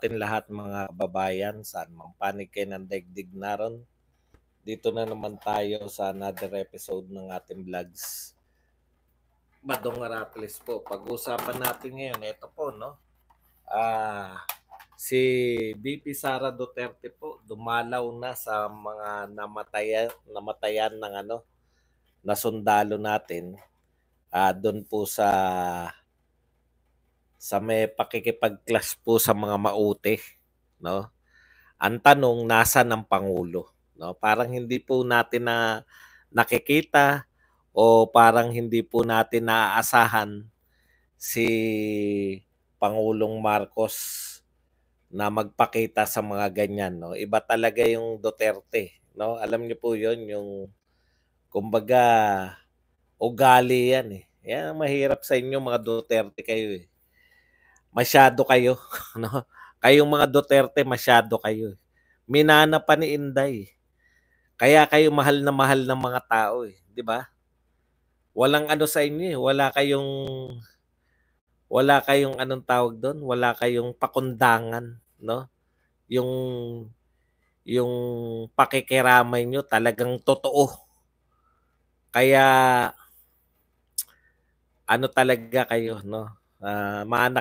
atin lahat mga kababayan, saan mang panig kayo ng daigdig naron. Dito na naman tayo sa another episode ng ating vlogs. Badong Rattles po. Pag-uusapan natin ngayon, ito po, no? Si VP Sara Duterte po, dumalaw na sa mga namatayan ng na sundalo natin. Doon po sa may pakikipag-clash po sa mga maute, no? Ang tanong, nasa ng Pangulo? No? Parang hindi po natin na nakikita o parang hindi po natin naaasahan si Pangulong Marcos na magpakita sa mga ganyan. No? Iba talaga yung Duterte. No? Alam niyo po yun, yung kumbaga ugali yan eh. Yan, mahirap sa inyo mga Duterte kayo eh. Masyado kayo. No? Kayong mga Duterte, masyado kayo. Minana pa ni Inday. Kaya kayo mahal ng mga tao eh, 'di ba? Walang ano sa inyo eh, wala kayong anong tawag doon, wala kayong pakundangan, no? Yung yung pakikiramay nyo talagang totoo. Kaya ano talaga kayo, no? Nagmana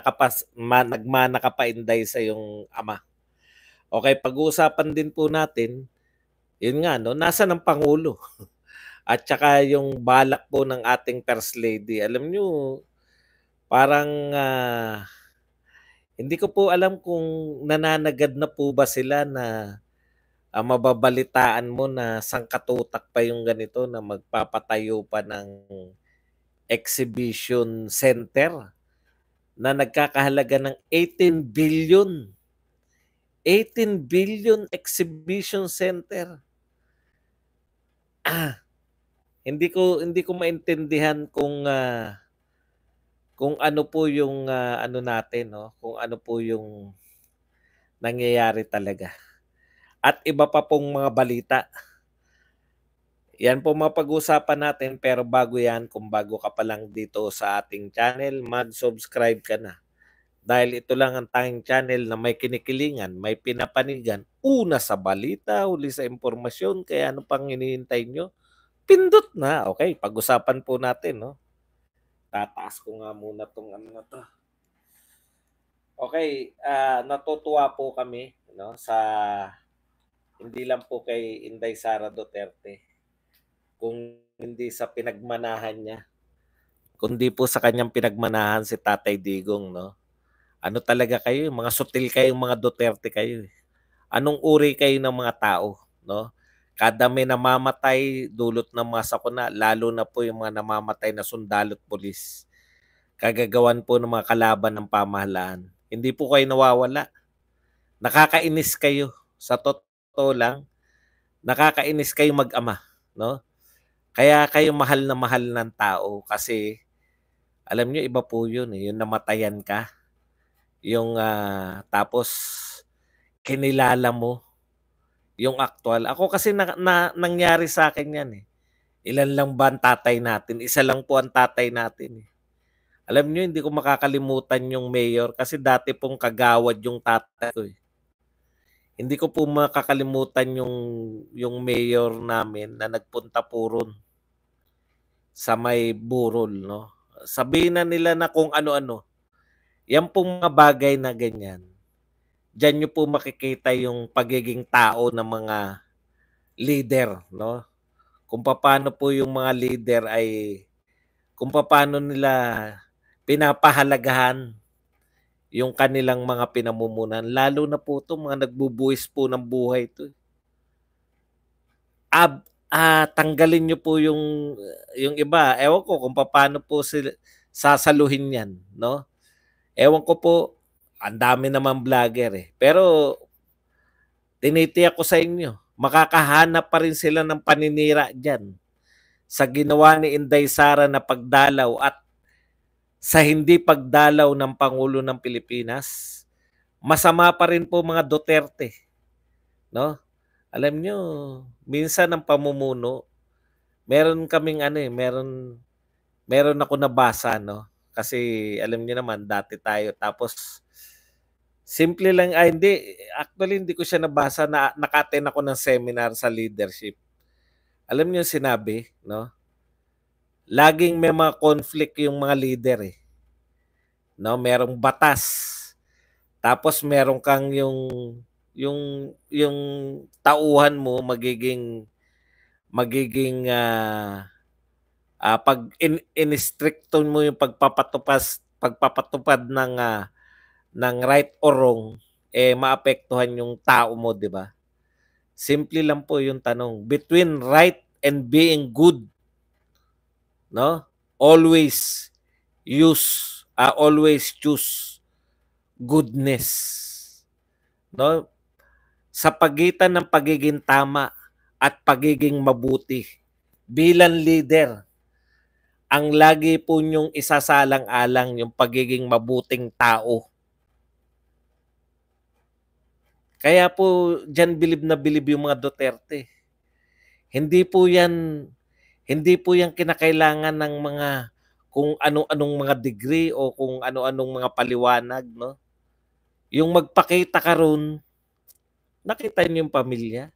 ka pa Inday sa yung ama. Okay, pag-uusapan din po natin, yun nga, no? Nasa ng Pangulo? At saka yung balak po ng ating First Lady. Alam nyo, parang hindi ko po alam kung nananagad na po ba sila na mababalitaan mo na sangkatutak pa yung ganito na magpapatayo pa ng exhibition center na nagkakahalaga ng 18 billion. 18 billion exhibition center. Hindi ko maintindihan kung ano po yung ano natin, no? Kung ano po yung nangyayari talaga. At iba pa pong mga balita. Yan po mapag-usapan natin, pero bago yan, kung bago ka pa lang dito sa ating channel, mag-subscribe ka na. Dahil ito lang ang tanging channel na may kinikilingan, may pinapanigan, una sa balita, huli sa impormasyon, kaya ano pang hinihintay nyo? Pindot na. Okay, pag-usapan po natin, no? Tataas ko nga muna tong ano na to. Okay, natutuwa po kami, no, sa hindi lang po kay Inday Sara Duterte, kung hindi sa pinagmanahan niya, kundi po sa kanyang pinagmanahan si Tatay Digong, no? Ano talaga kayo, mga sutil kayong mga Duterte kayo. Anong uri kayo ng mga tao, no? Kada may namamatay, dulot ng mga sakuna, lalo na po yung mga namamatay na sundalo at pulis. Kagagawan po ng mga kalaban ng pamahalaan. Hindi po kayo nawawala. Nakakainis kayo. Sa totoo lang, nakakainis kayo mag-ama, no? Kaya kayo mahal na mahal ng tao kasi alam niyo iba po 'yun eh, yung namatayan ka, yung tapos kinilala mo yung aktual. Ako kasi nangyari sa akin 'yan eh. Ilan lang ba ang tatay natin? Isa lang po ang tatay natin eh. Alam niyo hindi ko makakalimutan yung mayor kasi dati pong kagawad yung tatay ko eh. Hindi ko po makakalimutan yung mayor namin na nagpunta po ron sa may burol, no? Sabihin na nila na kung ano-ano. Yan pong mga bagay na ganyan. Diyan nyo po makikita yung pagiging tao ng mga leader, no? Kung paano po yung mga leader ay kung paano nila pinapahalagahan yung kanilang mga pinamumunan. Lalo na po ito, mga nagbubuwis po ng buhay ito. Tanggalin niyo po yung iba. Ewan ko kung paano po sila sasaluhin yan, no? Ewan ko po, ang dami naman vlogger eh. Pero tinitiyak ko sa inyo, makakahanap pa rin sila ng paninira dyan sa ginawa ni Inday Sara na pagdalaw at sa hindi pagdalaw ng Pangulo ng Pilipinas. Masama pa rin po mga Duterte, no? Alam nyo, minsan ang pamumuno, meron kaming meron ako nabasa, no? Kasi alam niyo naman, dati tayo, tapos Simple lang hindi, actually hindi ko siya nabasa na naka-attend ako ng seminar sa leadership. Alam niyo yung sinabi, 'no? Laging may mga conflict yung mga leader, eh, 'no? Merong batas, tapos meron kang yung tauhan mo magiging, 'pag in-stricto mo yung pagpapatupad ng right or wrong, eh, maapektuhan yung tao mo, 'di ba? Simple lang po yung tanong, between right and being good, 'no? Always always choose goodness, 'no? Sa pagitan ng pagiging tama at pagiging mabuti bilang leader, ang lagi po niyong isasalang-alang yung pagiging mabuting tao. Kaya po diyan bilib na bilib yung mga Duterte. Hindi po yan hindi po yan kinakailangan ng mga kung ano-anong mga degree o kung ano-anong mga paliwanag, 'no? Yung magpakita ka roon, nakita niyo yung pamilya.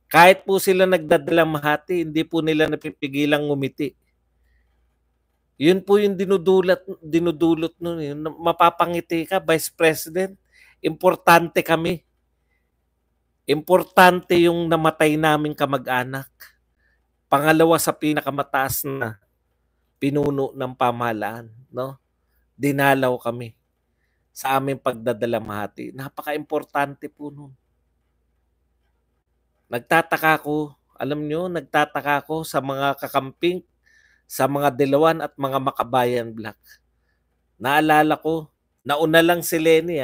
Kahit po sila nagdadalamhati, hindi po nila napipigilang ngumiti. Yun po yung dinudulot nun, eh, mapapangiti ka, Vice President. Importante kami. Importante yung namatay naming kamag-anak. Pangalawa sa pinakamataas na pinuno ng pamahalaan, 'no? Dinalaw kami sa aming pagdadalamhati. Napakaimportante po nun. Nagtataka ako, alam nyo, nagtataka ako sa mga kakamping, sa mga Dilawan at mga Makabayan Black. Naalala ko, nauna lang si Lenny,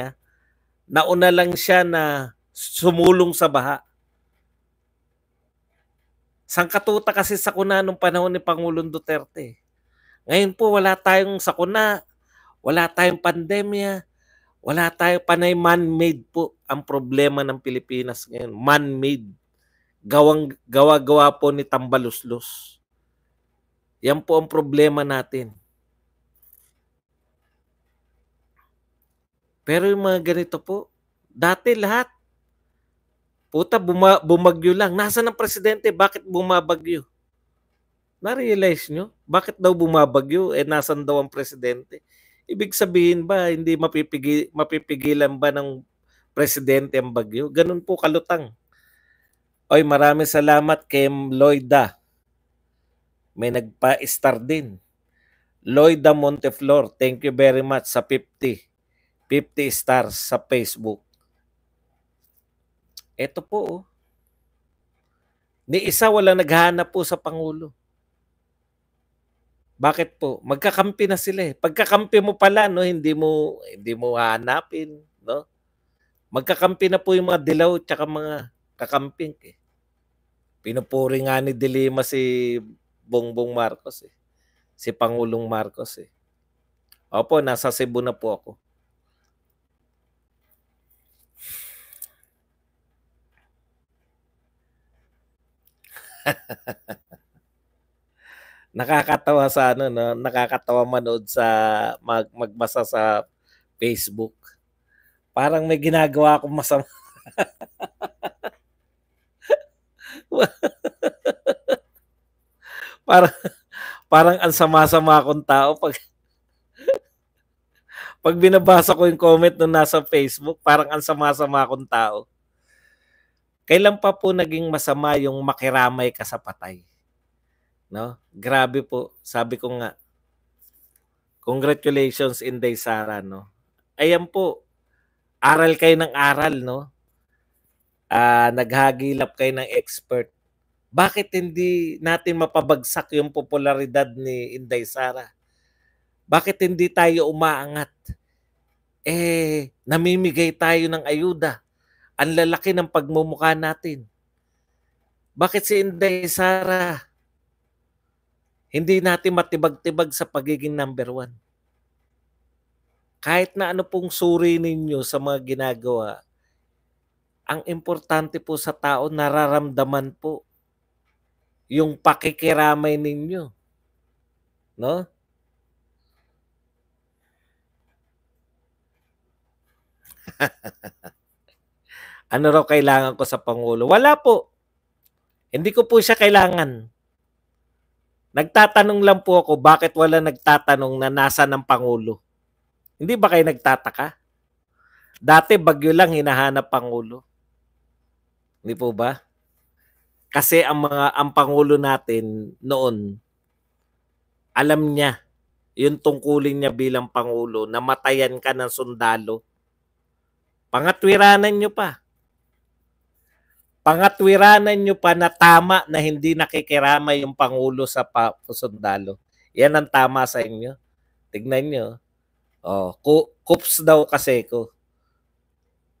nauna lang siya na sumulong sa baha. Sangkatuta kasi sakuna nung panahon ni Pangulong Duterte. Ngayon po wala tayong sakuna, wala tayong pandemya, wala tayong panay, man-made po ang problema ng Pilipinas ngayon. Man-made. Gawa-gawa po ni Tambaluslos. Yan po ang problema natin. Pero yung mga ganito po, dati lahat, puta, bumagyo lang. Nasaan ang presidente? Bakit bumabagyo? Na-realize nyo? Bakit daw bumabagyo? Eh, nasan daw ang presidente? Ibig sabihin ba, hindi mapipigilan ba ng presidente ang bagyo? Ganun po kalutang. Oy, maraming salamat kay Lloyda. May nagpa-star din. Lloyda Monteflor, thank you very much sa 50 stars sa Facebook. Ito po, oh. Ni isa walang naghahanap po sa Pangulo. Bakit po? Magkakampi na sila, eh. Pagkakampi mo pala, no, hindi mo hahanapin, no? Magkakampi na po yung mga dilaw at mga kakamping, eh. Pinupuri nga ni Dilima si Bongbong Marcos, eh. Si Pangulong Marcos, eh. Opo, nasa Cebu na po ako. Nakakatawa sa no? Nakakatawa manood sa magbasa sa Facebook. Parang may ginagawa akong masama. parang ang sama-sama akong tao pag binabasa ko yung comment nung nasa Facebook, parang ang sama-sama akong tao. Kailan pa po naging masama yung makiramay ka sa patay? No? Grabe po. Sabi ko nga, congratulations Inday Sara, no? Ayan po. Aral kayo ng aral, no? Naghagilap kayo ng expert. Bakit hindi natin mapabagsak yung popularidad ni Inday Sara? Bakit hindi tayo umaangat? Namimigay tayo ng ayuda. Ang lalaki ng pagmumukha natin. Bakit si Inday Sara hindi natin matibag-tibag sa pagiging number 1? Kahit na ano pong suri ninyo sa mga ginagawa, ang importante po sa tao, nararamdaman po yung pakikiramay ninyo. No? Ano raw kailangan ko sa Pangulo? Wala po. Hindi ko po siya kailangan. Nagtatanong lang po ako bakit wala nagtatanong na nasa ng Pangulo. Hindi ba kayo nagtataka? Dati bagyo lang hinahanap Pangulo. Hindi po ba? Kasi ang Pangulo natin noon, alam niya yung tungkulin niya bilang Pangulo, namatayan ka ng sundalo. Pangatwiranan nyo pa. Pangatwiranan nyo pa na tama na hindi nakikiramay yung Pangulo sa sundalo. Yan ang tama sa inyo. Tignan nyo. Oh, kups daw kasi ko.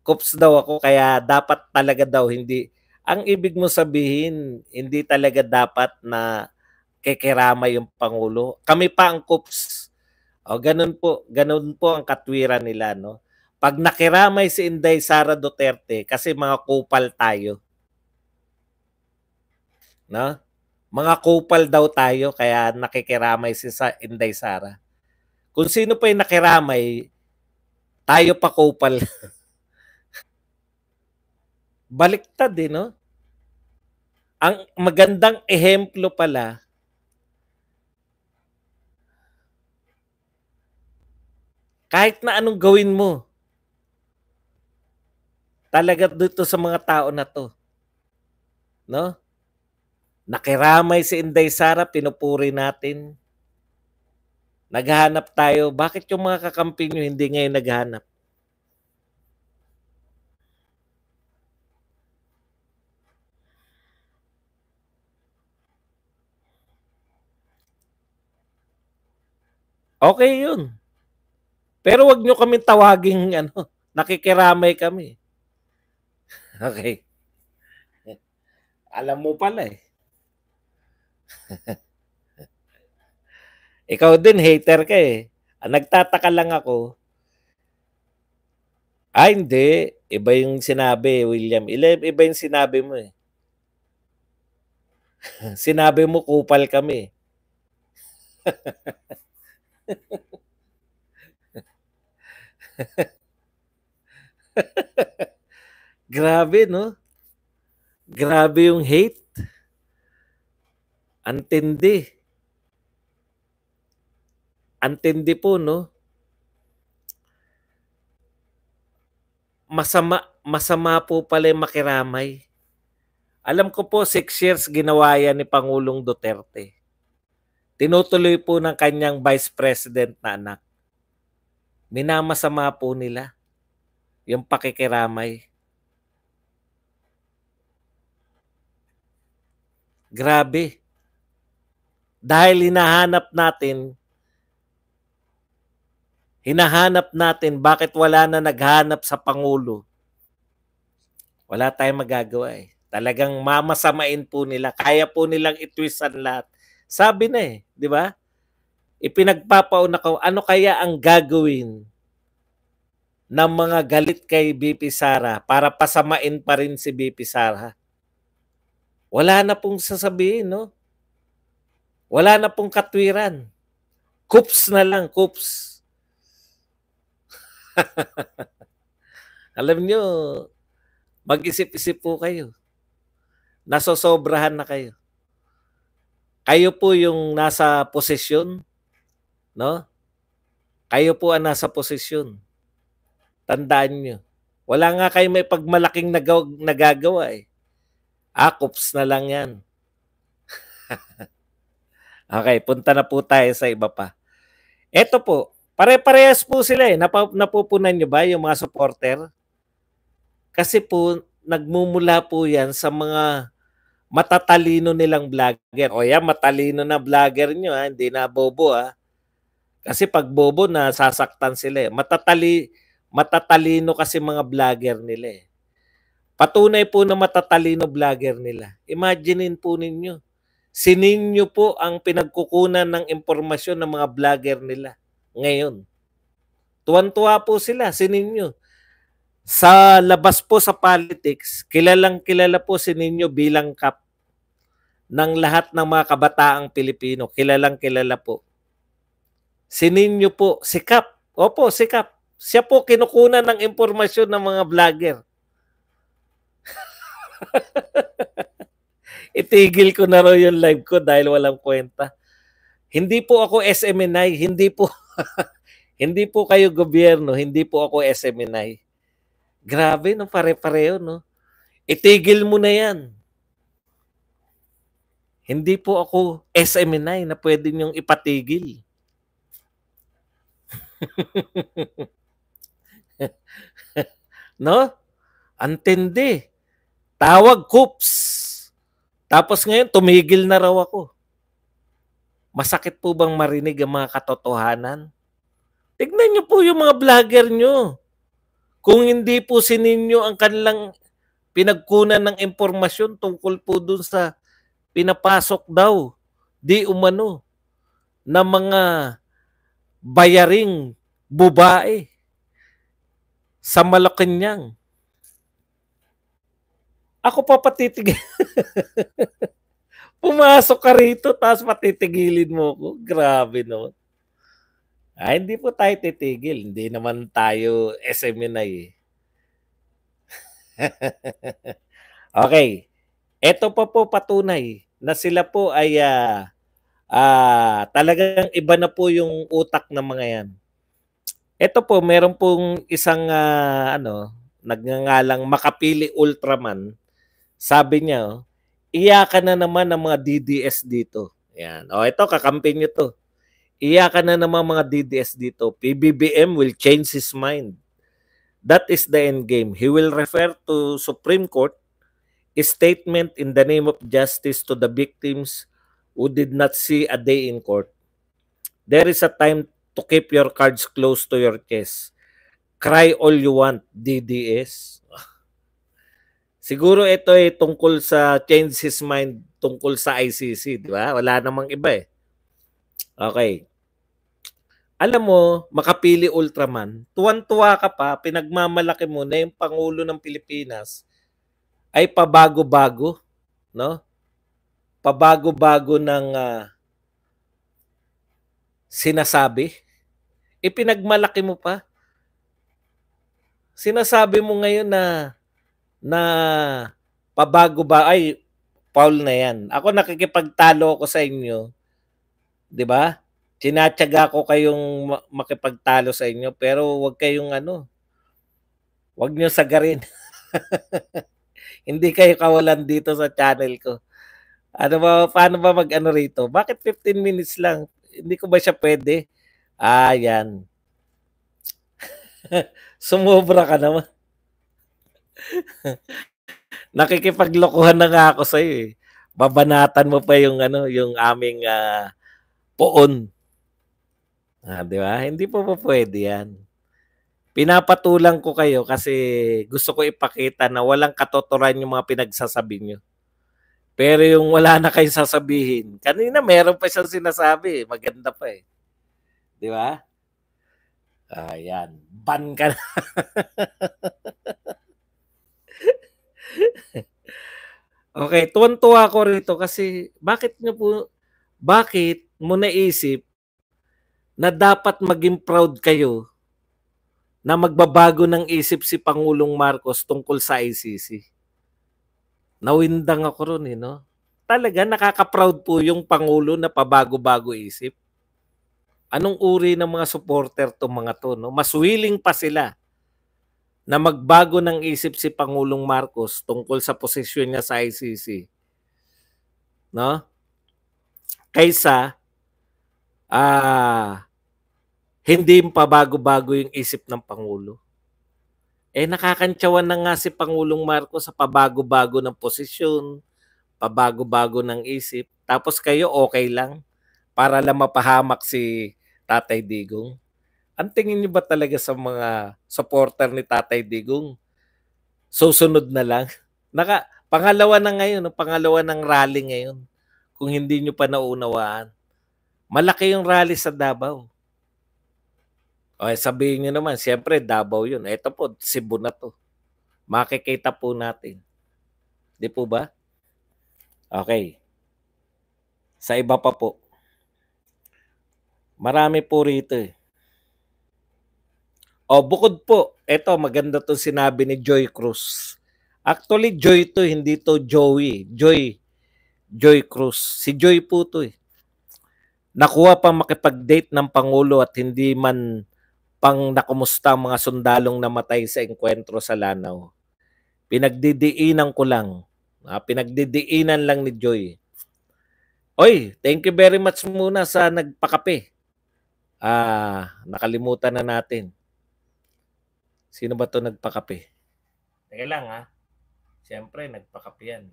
Kups daw ako kaya dapat talaga daw hindi. Ang ibig mo sabihin, hindi talaga dapat na kikiramay yung Pangulo. Kami pa ang kups. O, ganun po ang katwiran nila, no? Pag nakiramay si Inday Sara Duterte, kasi mga kupal tayo. No? Mga kupal daw tayo, kaya nakikiramay si Inday Sara. Kung sino pa yung nakiramay, tayo pa kupal. Baliktad eh, no? Ang magandang ehemplo pala, kahit na anong gawin mo, talaga dito sa mga tao na to, no? Nakiramay si Inday Sara, pinupuri natin. Naghahanap tayo. Bakit yung mga kakampi nyo hindi ngayon naghahanap? Okay yun. Pero wag nyo kami tawaging nakikiramay kami. Okay. Alam mo pala eh. Ikaw din, hater ka eh. Nagtataka lang ako. Hindi. Iba yung sinabi, William. Iba yung sinabi mo eh. Sinabi mo, kupal kami. Grabe, no? Grabe yung hate. Antindi. Antindi po, no? Masama po pala yung makiramay. Alam ko po, 6 years ginawa yan ni Pangulong Duterte. Tinutuloy po ng kanyang vice president na anak. Minamasama po nila yung pakikiramay. Grabe. Dahil hinahanap natin bakit wala na naghanap sa Pangulo. Wala tayong magagawa eh. Talagang mamasamain po nila. Kaya po nilang itwisan lahat. Sabi na eh, di ba? Ipinagpapauna ko, ano kaya ang gagawin ng mga galit kay BP Sara para pasamain pa rin si BP Sara? Wala na pong sasabihin, no? Wala na pong katwiran. Kups na lang, kups. Alam nyo, mag-isip-isip po kayo. Nasosobrahan na kayo. Kayo po yung nasa posisyon, no? Kayo po ang nasa posisyon. Tandaan nyo. Wala nga kayo may pagmalaking nagagawa eh. Kups na lang yan. Okay, punta na po tayo sa iba pa. Ito po, pare-parehas po sila eh. Napupunan nyo ba yung mga supporter? Kasi po, nagmumula po yan sa mga matatalino nilang vlogger. O yan, matalino na vlogger nyo ha, hindi na bobo ha. Kasi pag bobo na sasaktan sila eh. Matatalino kasi mga vlogger nila eh. Patunay po na matatalino vlogger nila. Imaginein po ninyo. Sininyo po ang pinagkukunan ng impormasyon ng mga vlogger nila ngayon. Tuwan-tuwa po sila, sininyo. Sa labas po sa politics, kilala po sininyo bilang kap ng lahat ng mga kabataang Pilipino. Kilala po. Sininyo po, sikap. Opo, sikap. Siya po kinukunan ng impormasyon ng mga vlogger. Itigil ko na raw yung live ko dahil walang kwenta. Hindi po ako SMNI, hindi po hindi po kayo gobyerno, hindi po ako SMNI. Grabe, no, pare-pareho, no. Itigil mo na yan. Hindi po ako SMNI na pwede niyong ipatigil. No? Antindi. Tawag Coops. Tapos ngayon, tumigil na raw ako. Masakit po bang marinig ang mga katotohanan? Tignan niyo po yung mga vlogger niyo. Kung hindi po sininyo ang kanilang pinagkunan ng impormasyon tungkol po dun sa pinapasok daw, di umano, na mga bayaring babae sa Malacanang. Ako pa patitigil. Pumasok ka rito tapos patitigilin mo ko. Grabe no. Ay, hindi po tayo titigil. Hindi naman tayo SMNI eh. Okay. Ito pa po patunay na sila po ay talagang iba na po yung utak ng mga yan. Ito po, meron pong isang nagngangalang Makapili Ultraman. Sabi niya, iyakan na naman ng mga DDS dito. Yan. O ito, kakampi niyo to. Iyakan na naman mga DDS dito. PBBM will change his mind. That is the end game. He will refer to Supreme Court a statement in the name of justice to the victims who did not see a day in court. There is a time to keep your cards close to your chest. Cry all you want, DDS. Siguro ito ay tungkol sa change his mind tungkol sa ICC, di ba? Wala namang iba eh. Okay. Alam mo, Makapili Ultraman, tuwan-tuwa ka pa, pinagmamalaki mo na yung Pangulo ng Pilipinas ay pabago-bago, no? Pabago-bago ng sinasabi. Ipinagmalaki mo pa. Sinasabi mo ngayon na pabago ba ay Paul na yan. Ako nakikipagtalo ako sa inyo. 'Di ba? Tinatyaga ko kayong makipagtalo sa inyo pero wag kayong wag niyo sagarin. Hindi kayo kawalan dito sa channel ko. Ano ba, paano ba mag-ano rito? Bakit 15 minutes lang? Hindi ko ba siya pwede? Yan. Sumobra ka naman. Nakikipaglokohan na nga ako sa iyo eh. Babanatan mo pa yung yung aming poon. Di ba? Hindi po pwede yan. Pinapatulang ko kayo kasi gusto ko ipakita na walang katotoran yung mga pinagsasabi nyo. Pero yung wala na kayong sasabihin, kanina meron pa siyang sinasabi, maganda pa eh. Di ba? Ayan, ban ka na. Okay, tuwan-tuwa ko rito kasi bakit mo naisip na dapat maging proud kayo na magbabago ng isip si Pangulong Marcos tungkol sa ICC? Nawindang ako ron eh, no? Talaga, nakaka-proud po yung Pangulo na pabago-bago isip. Anong uri ng mga supporter to mga to, no? Mas willing pa sila na magbago ng isip si Pangulong Marcos tungkol sa posisyon niya sa ICC. No? Kaysa hindi pabago-bago yung isip ng Pangulo. Nakakantsawan na nga si Pangulong Marcos sa pabago-bago ng posisyon, pabago-bago ng isip. Tapos kayo okay lang para lang mapahamak si Tatay Digong. Ang tingin niyo ba talaga sa mga supporter ni Tatay Digong? Susunod na lang. Pangalawa na ngayon, pangalawa ng rally ngayon. Kung hindi niyo pa naunawaan. Malaki yung rally sa Davao. Okay, sabihin niyo naman, siyempre Davao yun. Ito po, Cebu na to. Makikita po natin. Di po ba? Okay. Sa iba pa po. Marami po rito eh. O bukod po, eto maganda 'tong sinabi ni Joy Cruz. Actually, Joy 'to, hindi 'to Joey. Joy Cruz. Si Joy po 'to eh. Nakuha pang makipag-date ng Pangulo at hindi man pang nakumusta ang mga sundalong namatay sa engkwentro sa Lanao. Pinagdidiinan ko lang. Pinagdidiinan lang ni Joy. Oy, thank you very much muna sa nagpakape. Nakalimutan na natin. Sino ba 'to nagpakape? Teka lang ha. Siyempre, nagpakape yan.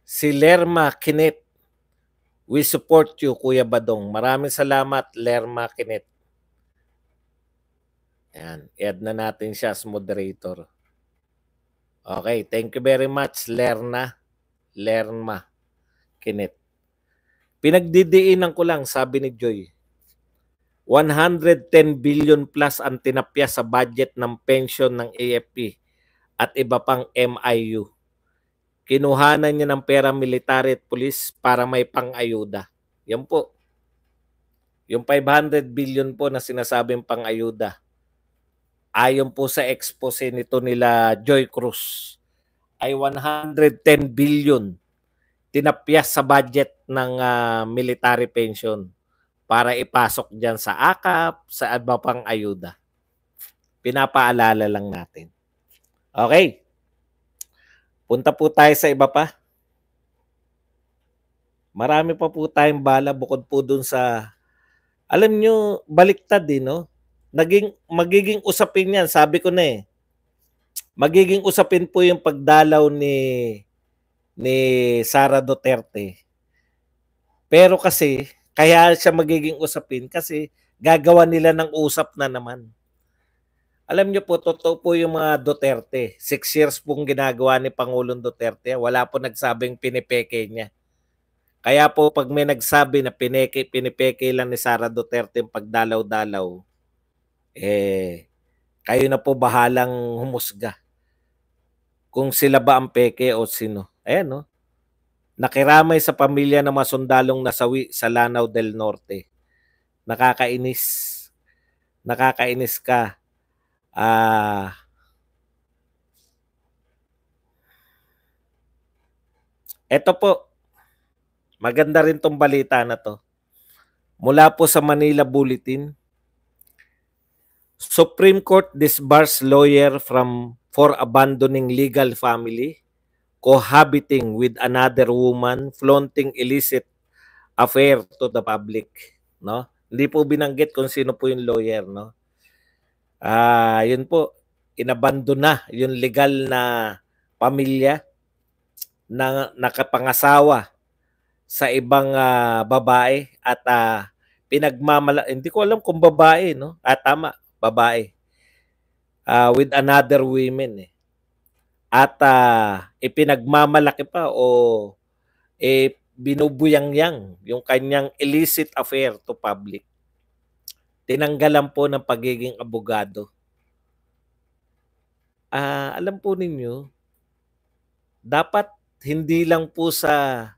Si Lerma Kinet. We support you, Kuya Badong. Maraming salamat, Lerma Kinet. Ayan, i-add na natin siya as moderator. Okay, thank you very much, Lerma Kinet. Pinagdidiinan ko lang, sabi ni Joy. 110 billion plus ang tinapya sa budget ng pension ng AFP at iba pang MIU. Kinuhanan niya ng pera military at police para may pang-ayuda. Yan po. Yung 500 billion po na sinasabing pang-ayuda. Ayon po sa expose nito nila Joy Cruz, ay 110 billion tinapyas sa budget ng military pension para ipasok dyan sa AKAP, sa iba pang ayuda. Pinapaalala lang natin. Okay. Punta po tayo sa iba pa. Marami pa po tayong bala bukod po dun sa, alam nyo, baliktad din, no? Magiging usapin yan, sabi ko na eh. Magiging usapin po yung pagdalaw ni Sara Duterte. Pero kasi, kaya siya magiging usapin kasi gagawa nila ng usap na naman. Alam niyo po, totoo po yung mga Duterte. 6 years pong ginagawa ni Pangulong Duterte. Wala po nagsabing pinipeke niya. Kaya po pag may nagsabi na pinipeke lang ni Sara Duterte yung pagdalaw-dalaw, kayo na po bahalang humusga. Kung sila ba ang peke o sino. Ayan, no? Nakiramay sa pamilya ng mga sundalong nasawi sa Lanao del Norte. Nakakainis. Nakakainis ka. Ito po. Maganda rin tong balita na to. Mula po sa Manila Bulletin, Supreme Court disbars lawyer for abandoning legal family, cohabiting with another woman, flaunting illicit affair to the public, no? Hindi po binanggit kung sino po yung lawyer, no? Yun po, inabando na yung legal na pamilya na nakapangasawa sa ibang babae at hindi ko alam kung babae, no? Tama, babae. With another women eh. At ipinagmamalaki pa o binubuyang-yang yung kanyang illicit affair to public. Tinanggalan po ng pagiging abogado. Alam po ninyo, dapat hindi lang po sa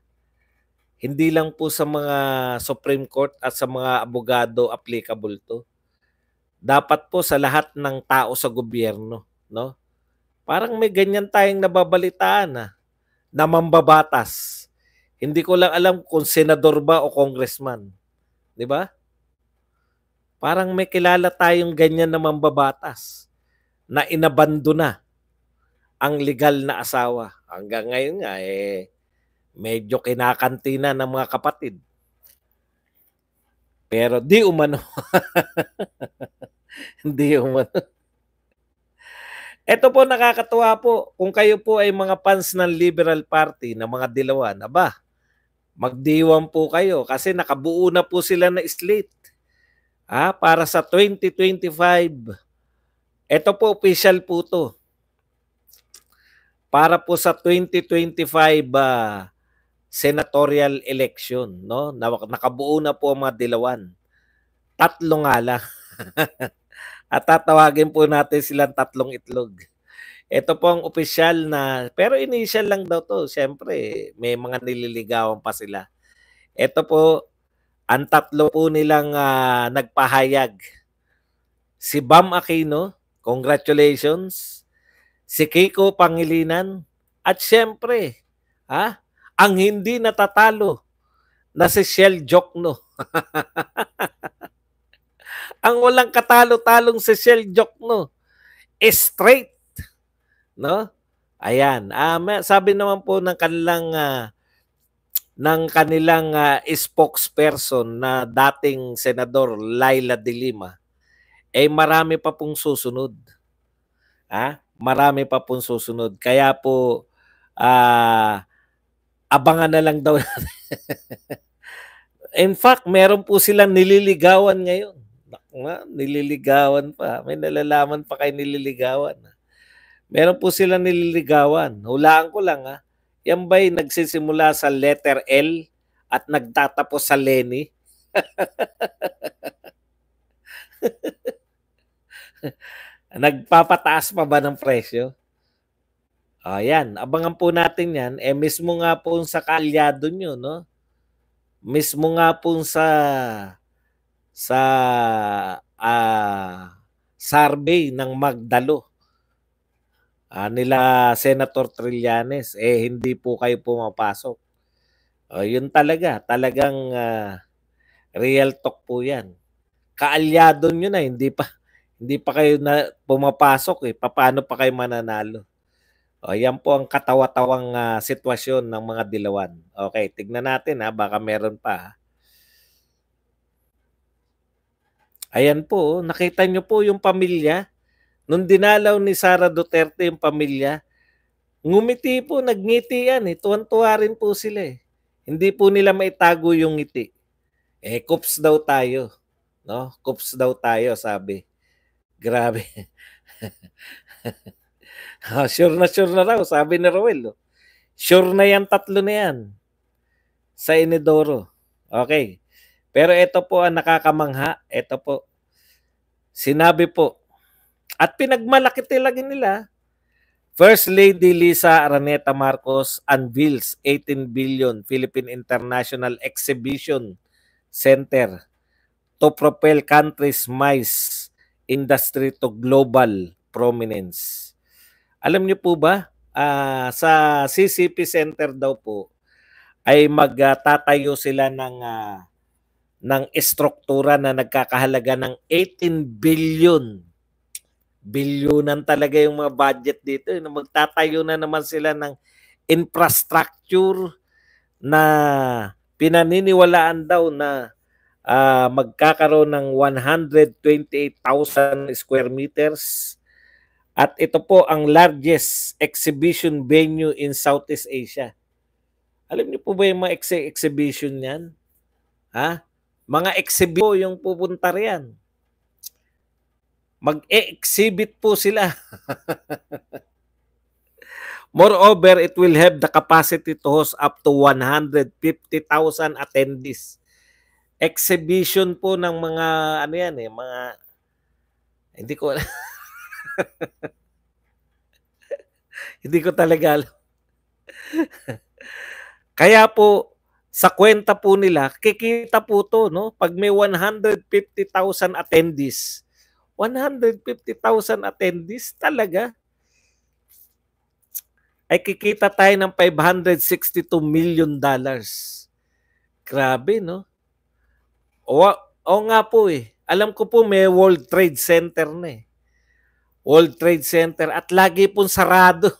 mga Supreme Court at sa mga abogado applicable to. Dapat po sa lahat ng tao sa gobyerno, no? Parang may ganyan tayong nababalitaan na mambabatas. Hindi ko lang alam kung senador ba o congressman. 'Di ba? Parang may kilala tayong ganyan na mambabatas na inabando na ang legal na asawa. Hanggang ngayon nga medyo kinakantina ng mga kapatid. Pero di umano. Hindi umano. Ito po nakakatuwa po. Kung kayo po ay mga fans ng Liberal Party, ng mga dilawan, magdiwang po kayo kasi nakabuo na po sila na slate. Para sa 2025. Ito po, official po to. Para po sa 2025 senatorial election, no? Nakabuo na po ang mga dilawan. 3 nga lang. At tatawagin po natin silang 3 itlog. Ito po ang opisyal na, pero initial lang daw to. Siyempre, may mga nililigawan pa sila. Ito po, Ang tatlo po nilang nagpahayag. Si Bam Aquino, congratulations. Si Kiko Pangilinan. At syempre, ang hindi natatalo na si Shell Jokno. Ang walang katalo-talong si Shell Jokno. Straight. No? Ayan. Sabi naman po ng kanilang spokesperson na dating Senador Laila de Lima, marami pa pong susunod. Marami pa pong susunod. Kaya po, abangan na lang daw natin. In fact, meron po silang nililigawan ngayon. Nililigawan pa. May nalalaman pa kay nililigawan. Meron po silang nililigawan. Hulaan ko lang Yan ba'y nagsisimula sa letter L at nagtatapos sa Lenny? Nagpapataas pa ba ng presyo? Ayan, abangan po natin yan. Mismo nga po sa kaalyado nyo, no? Mismo nga po sa survey ng Magdalo nila Senator Trillanes, hindi po kayo pumapasok. Yun talagang real talk po yan. Kaalyado nyo na, hindi pa kayo na pumapasok paano pa kayo mananalo? Yan po ang katawa-tawang sitwasyon ng mga dilawan. Okay, tignan natin baka meron pa. Ayan po, nakita nyo po yung pamilya. Nung dinalaw ni Sara Duterte yung pamilya, ngumiti po, nagngiti yan. Tuwan-tuwa rin po sila Hindi po nila maitago yung ngiti. Kups daw tayo. No? Kups daw tayo, sabi. Grabe. Sure na raw, sabi ni Roel. Sure na yan, tatlo na yan. Sa Inidoro. Okay. Pero ito po ang nakakamangha. Ito po. Sinabi po, at pinagmalaki talaga nila, First Lady Lisa Araneta Marcos unveils 18 billion Philippine International Exhibition Center to propel country's MICE industry to global prominence. Alam niyo po ba, sa CCP Center daw po, ay magtatayo sila ng estruktura na nagkakahalaga ng 18 billion. Bilyonan talaga yung mga budget dito. Magtatayo na naman sila ng infrastructure na pinaniniwalaan daw na magkakaroon ng 128,000 square meters. At ito po ang largest exhibition venue in Southeast Asia. Alam niyo po ba yung mga exhibition yan? Mga exhibit yung pupunta riyan. Mag-exhibit po sila. Moreover, it will have the capacity to host up to 150,000 attendees. Exhibition po ng mga mga hindi ko hindi ko talaga alam. Kaya po sa kwenta po nila, kikita po to, no? Pag may 150,000 attendees, 150,000 attendees talaga, ay kikita tayo ng $562 million. Grabe, no? O nga po Alam ko po may World Trade Center na World Trade Center at lagi pong sarado.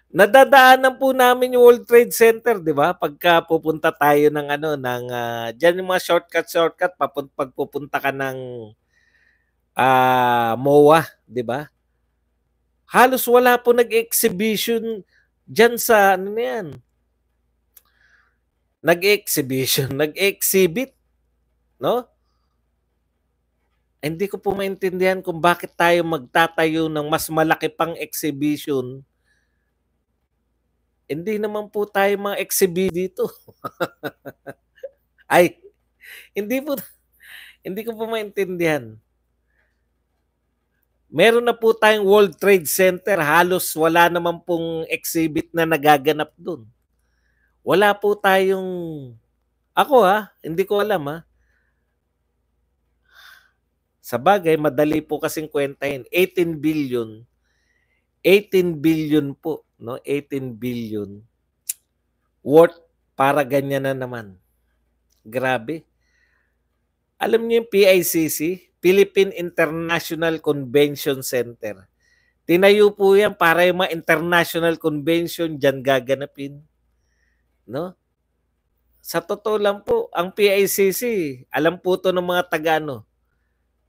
Nadadaanan po namin yung World Trade Center, di ba? Pagka pupunta tayo ng diyan yung mga shortcut pag pupunta ka ng MOA, di ba? Halos wala po nag-exhibition diyan sa nag-exhibit, no? Hindi ko po maintindihan kung bakit tayo magtatayo ng mas malaki pang exhibition. Hindi naman po tayo mga exhibit dito. Ay, hindi ko po maintindihan. Meron na po tayong World Trade Center, halos wala naman pong exhibit na nagaganap doon. Wala po tayong Ako hindi ko alam Sabagay, madali po kasing kwentahin. 18 billion po, no? 18 billion worth para ganyan na naman. Grabe. Alam niyo yung PICC, Philippine International Convention Center. Tinayo po yan para yung mga international convention dyan gaganapin. No? Sa totoo lang po, ang PICC, alam po to ng mga taga-ano,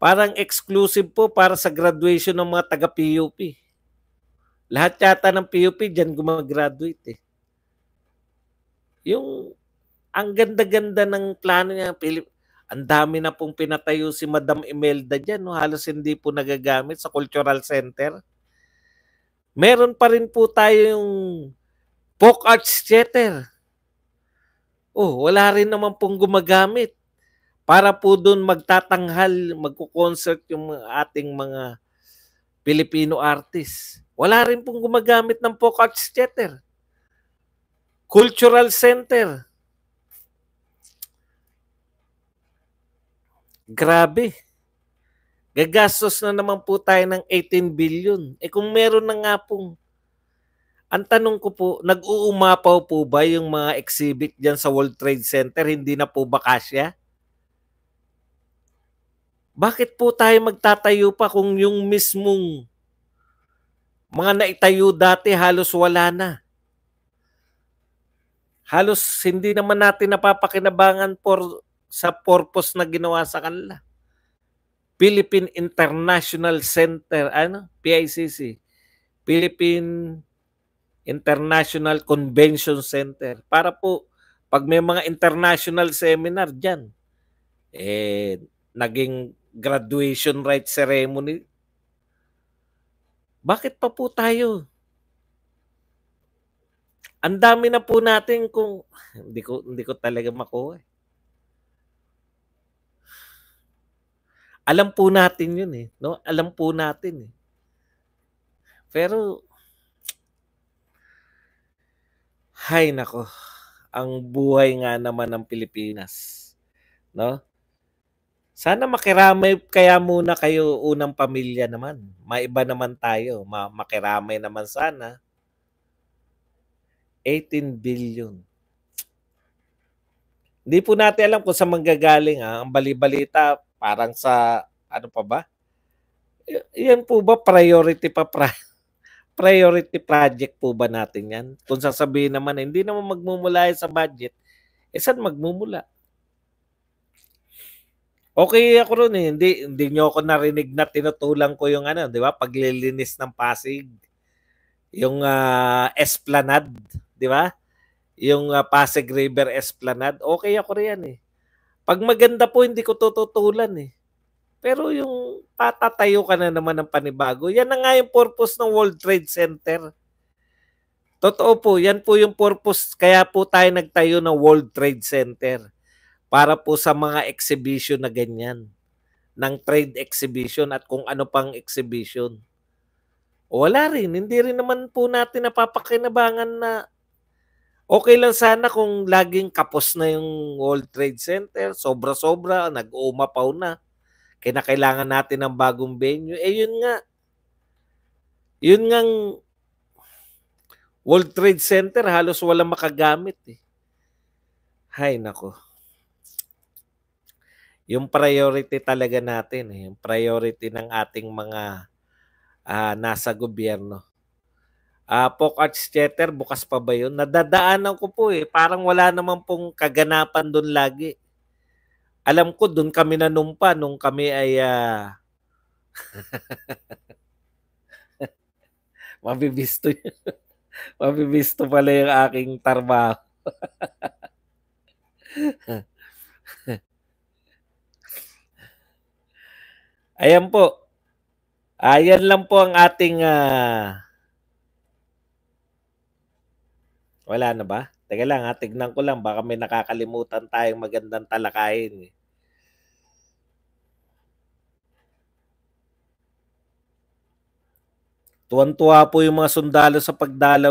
parang exclusive po para sa graduation ng mga taga-PUP. Lahat yata ng PUP dyan gumagraduate Yung, ang ganda-ganda ng plano niya, ang dami na pong pinatayo si Madam Imelda dyan, no? Halos hindi po nagagamit sa Cultural Center. Meron pa rin po tayo yung Folk Arts Theater. Wala rin naman pong gumagamit. Para po doon magtatanghal, magko-concert yung ating mga Filipino artists. Wala rin pong gumagamit ng Folk Arts Theater. Cultural Center. Grabe. Gagastos na naman po tayo ng 18 billion. Kung meron na nga pong, ang tanong ko po, nag-uumapaw po ba yung mga exhibit dyan sa World Trade Center? Hindi na po ba kasya? Bakit po tayo magtatayo pa kung yung mismong mga naitayo dati halos wala na? Halos hindi naman natin napapakinabangan sa purpose na ginawa sa kanila. Philippine International Center, PICC, Philippine International Convention Center. Para po, pag may mga international seminar dyan, naging graduation right ceremony. Bakit pa po tayo? Ang dami na po natin kung hindi ko talaga makuha. Alam po natin yun no? Alam po natin Pero hay nako, ang buhay nga naman ng Pilipinas, no? Sana makiramay kaya muna kayo unang pamilya naman. Maiba naman tayo, makiramay naman sana. 18 billion. Hindi po natin alam kung saan manggagaling Ang bali-balita parang sa ano pa ba? Yan po ba priority project po ba natin yan? Kung sasabihin naman hindi naman magmumula sa budget, saan magmumula? Okay ako ron Hindi nyo ako narinig na tinutulang ko yung di ba? Paglilinis ng Pasig. Yung Esplanade, di ba? Yung Pasig River Esplanade. Okay ako riyan Pag maganda po, hindi ko tututulan Pero yung patatayo ka na naman ng panibago, yan na nga yung purpose ng World Trade Center. Totoo po, yan po yung purpose. Kaya po tayo nagtayo ng World Trade Center. Para po sa mga exhibition na ganyan. Ng trade exhibition at kung ano pang exhibition. Wala rin. Hindi rin naman po natin napapakinabangan na okay lang sana kung laging kapos na yung World Trade Center. Sobra-sobra. Nag-uumapaw na. Kailangan natin ng bagong venue. Yun nga. Yun ngang World Trade Center halos walang makagamit Hay nako. Yung priority talaga natin yung priority ng ating mga nasa gobyerno. Folk Arts Theater, bukas pa ba yun? Nadadaanan ko po parang wala naman pong kaganapan doon lagi. Alam ko doon kami nanumpa nung kami ay mabibisto mabibisto pala yung aking trabaho. Ayan po. Ayan lang po ang ating wala na ba? Teka lang tignan ko lang baka may nakakalimutan tayong magandang talakayin Tuwan-tuwa po yung mga sundalo sa pagdalaw